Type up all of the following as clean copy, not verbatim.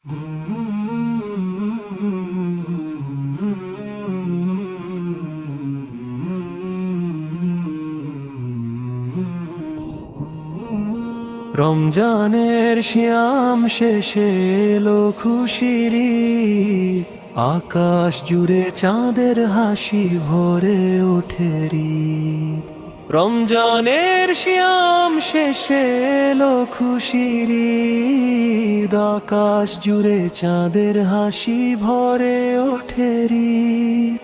রমজানের শ্যাম শেষে এলো খুশির ঈদ, আকাশ জুড়ে চাঁদের হাসি ভরে ওঠে ঈদ। রমজানের শ্যাম শেষে এলো খুশির ঈদ, আকাশ জুড়ে চাঁদের হাসি ভরে ওঠে ঈদ।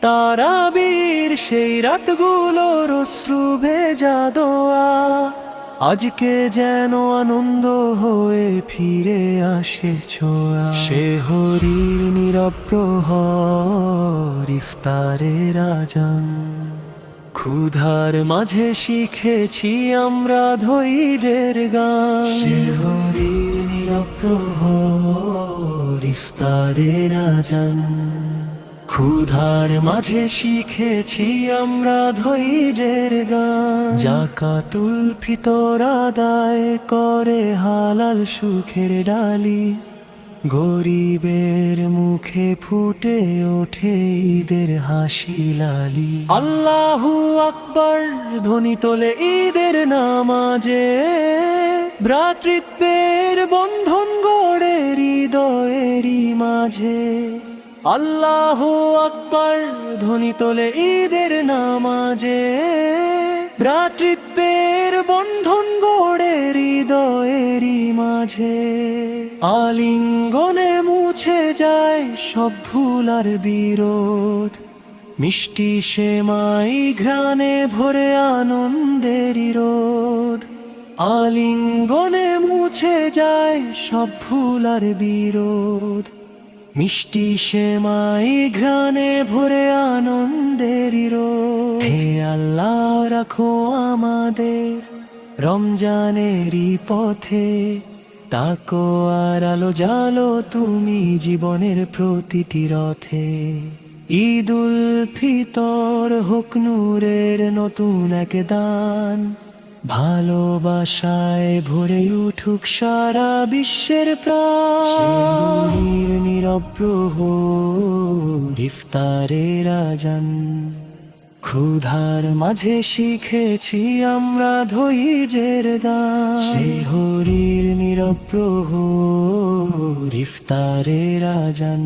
তারাবীর সেই রাতগুলোর অশ্রু ভেজা দোয়া আজকে যেন আনন্দ হয়ে ফিরে আসে ছোঁয়া। সেহরির নীরব প্রহর, ইফতারের আজান, ক্ষুধার মাঝে শিখেছি আমরা ধৈর্যের গান। সেহরির নীরব প্রহর, ইফতারের আজান, ক্ষুধার মাঝে শিখেছি আমরা ধৈর্যের গান। যাকাতুল ফিতর আদায় করে হালাল সুখের ডালি, গরিবের মুখে ফুটে ওঠে ঈদের হাসি লালি। আল্লাহু আকবার ধ্বনি তোলে ঈদের নামাজে, ভ্রাতৃত্বের বন্ধন গড়ে হৃদয়েরই মাঝে। আল্লাহু আকবার ধ্বনি তোলে ঈদের নামাজে, ভ্রাতৃত্বের বন্ধন গড়ে হৃদয়েরই মাঝে। আলিঙ্গনে মুছে যায় সব ভুল আর বিরোধ, মিষ্টি সেমাই ঘ্রাণে ভরে আনন্দেরই রোদ। আলিঙ্গনে মুছে যায় সব ভুল আর বিরোধ, মিষ্টি সেমাই ঘ্রাণে ভরে আনন্দেরই রোদ। হে আল্লাহ রাখো আমাদের রমজানেরই পথে, তাকওয়ার আলো জালো তুমি জীবনের প্রতিটি রথে। ঈদুল ফিতর হোক নূরের নতুন এক দান, ভালোবাসায় ভরে উঠুক সারা বিশ্বের প্রাণ। সেহরির নীরব প্রহর, ইফতারের আজান, ক্ষুধার মাঝে শিখেছি আমরা ধৈর্যের গান। সেহরির নীরব প্রহর, ইফতারের আজান,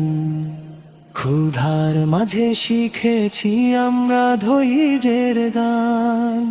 ক্ষুধার মাঝে শিখেছি আমরা ধৈর্যের গান।